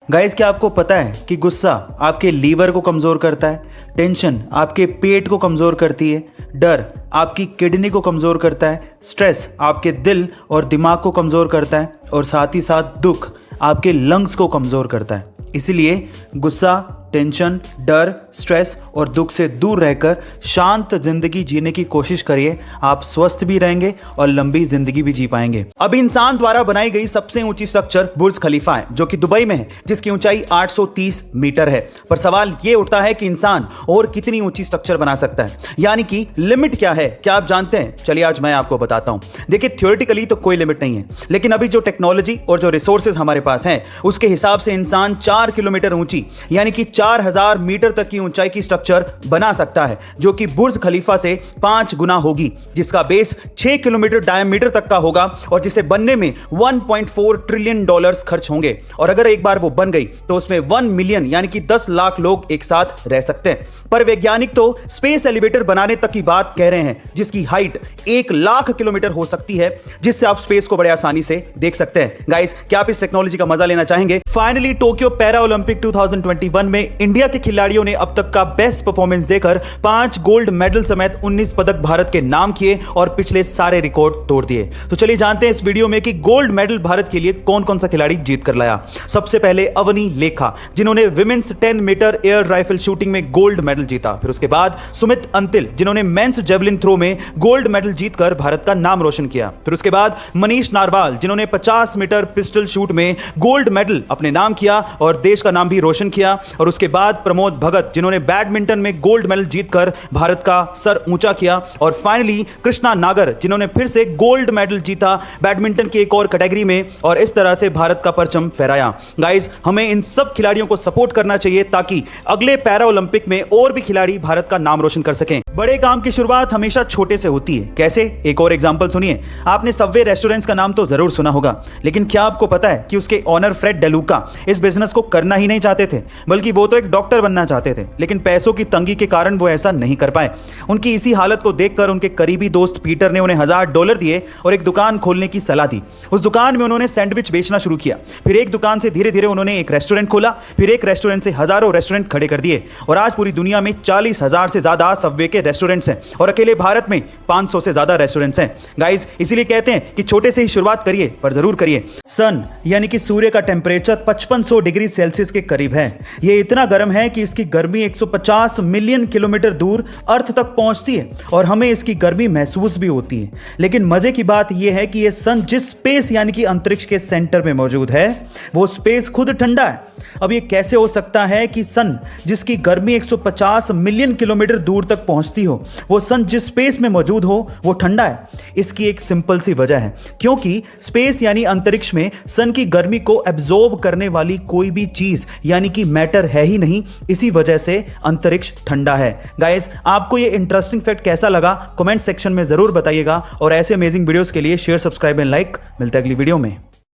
Guys, क्या आपको पता है कि गुस्सा आपके लीवर को कमजोर करता है, टेंशन आपके पेट को कमजोर करती है, डर आपकी किडनी को कमजोर करता है, स्ट्रेस आपके दिल और दिमाग को कमजोर करता है और साथ ही साथ दुख आपके लंग्स को कमजोर करता है। इसीलिए गुस्सा, टेंशन, डर, स्ट्रेस और दुख से दूर रहकर शांत जिंदगी जीने की कोशिश करिए। आप स्वस्थ भी रहेंगे और लंबी जिंदगी भी जी पाएंगे। अब इंसान द्वारा बनाई गई सबसे ऊंची स्ट्रक्चर बुर्ज खलीफा है, जो कि दुबई में है, जिसकी ऊंचाई 830 मीटर है। पर सवाल ये उठता है कि इंसान और कितनी ऊंची स्ट्रक्चर बना सकता है, यानी कि लिमिट क्या है? क्या आप जानते हैं? चलिए आज मैं आपको बताता हूं। देखिए, थ्योरेटिकली तो कोई लिमिट नहीं है, लेकिन अभी जो टेक्नोलॉजी और जो रिसोर्सेज हमारे पास हैं, उसके हिसाब से इंसान 4 किलोमीटर ऊंची यानी कि 4000 मीटर तक की ऊंचाई की स्ट्रक्चर बना सकता है, जो कि बुर्ज खलीफा से 5 गुना होगी, जिसका बेस 6 किलोमीटर डायमीटर तक का होगा और जिसे बनने में $1.4 ट्रिलियन खर्च होंगे। और अगर एक बार वो बन गई तो उसमें 1 मिलियन यानी कि 10 लाख लोग एक साथ रह सकते हैं। पर वैज्ञानिक तो स्पेस एलिवेटर बनाने तक की बात कह रहे हैं, जिसकी हाइट 1 लाख किलोमीटर हो सकती है, जिससे आप स्पेस को बड़े आसानी से देख सकते हैं। गाइस, क्या आप इस टेक्नोलॉजी का मजा लेना चाहेंगे? फाइनली टोक्यो पैरा ओलंपिक 2021 में इंडिया के खिलाड़ियों ने अब तक का बेस्ट परफॉर्मेंस देकर 5 गोल्ड मेडल समेत 19 पदक भारत के नाम किए और पिछले सारे रिकॉर्ड तोड़ दिए। तो चलिए जानते हैं इस वीडियो में कि गोल्ड मेडल भारत के लिए कौन कौन सा खिलाड़ी जीत कर लाया। सबसे पहले अवनी लेखा, जिन्होंने women's 10 metre air rifle shooting में गोल्ड मेडल जीता। फिर उसके बाद सुमित अंतिल, जिन्होंने मेंस जेवलिन थ्रो में गोल्ड मेडल जीतकर भारत का नाम रोशन किया। फिर उसके बाद मनीष नारवाल, जिन्होंने 50 मीटर पिस्टल शूट में गोल्ड मेडल अपने नाम किया और देश का नाम भी रोशन किया। और उसके बाद प्रमोद भगत, जिन्होंने बैडमिंटन में गोल्ड मेडल जीतकर भारत का सर ऊंचा किया। और फाइनली कृष्णा नागर, जिन्होंने फिर से गोल्ड मेडल जीता बैडमिंटन की एक और कैटेगरी में और इस तरह से भारत का परचम फहराया। गाइस, हमें इन सब खिलाड़ियों को सपोर्ट करना चाहिए ताकि अगले पैरा ओलंपिक में और भी खिलाड़ी भारत का नाम रोशन कर सकें। बड़े काम की शुरुआत हमेशा छोटे से होती है। कैसे? एक और एग्जांपल सुनिए। आपने सबवे रेस्टोरेंट्स का नाम तो जरूर सुना होगा, लेकिन क्या आपको पता है कि उसके ओनर फ्रेड डेलुका इस बिजनेस को करना ही नहीं चाहते थे, बल्कि वो तो एक डॉक्टर बनना चाहते थे, लेकिन पैसों की तंगी के कारण वो ऐसा नहीं कर पाए। उनकी इसी हालत को देखकर उनके करीबी दोस्त पीटर ने उन्हें $1000 दिए और एक दुकान खोलने की सलाह दी। उस दुकान में उन्होंने सैंडविच बेचना शुरू किया। फिर एक दुकान से धीरे धीरे उन्होंने एक रेस्टोरेंट खोला। फिर एक रेस्टोरेंट से हजारों रेस्टोरेंट खड़े कर दिए और आज पूरी दुनिया में 40,000 से ज्यादा सबवे के रेस्टोरेंट्स हैं और अकेले भारत में 500 से ज्यादा रेस्टोरेंट्स हैं। गाइस, इसीलिए कहते हैं कि छोटे से ही शुरुआत करिए, पर जरूर करिए। सन यानी कि सूर्य का टेम्परेचर 5500 डिग्री सेल्सियस के करीब है। यह इतना गर्म है कि इसकी गर्मी 150 मिलियन किलोमीटर दूर अर्थ तक पहुंचती है और हमें इसकी गर्मी महसूस भी होती है। लेकिन मजे की बात यह है कि यह सन जिस स्पेस यानी कि अंतरिक्ष के सेंटर में मौजूद है, वो स्पेस खुद ठंडा है। अब ये कैसे हो सकता है कि सन जिसकी गर्मी 150 मिलियन किलोमीटर दूर तक पहुंचती हो, वो सन जिस स्पेस में मौजूद हो वो ठंडा है? इसकी एक सिंपल सी वजह है, क्योंकि स्पेस यानी अंतरिक्ष में सन की गर्मी को एब्जॉर्ब करने वाली कोई भी चीज यानी कि मैटर है ही नहीं। इसी वजह से अंतरिक्ष ठंडा है। गाइस, आपको ये इंटरेस्टिंग फैक्ट कैसा लगा कमेंट सेक्शन में जरूर बताइएगा और ऐसे अमेजिंग वीडियोस के लिए शेयर, सब्सक्राइब एंड लाइक। मिलते हैं अगली वीडियो में।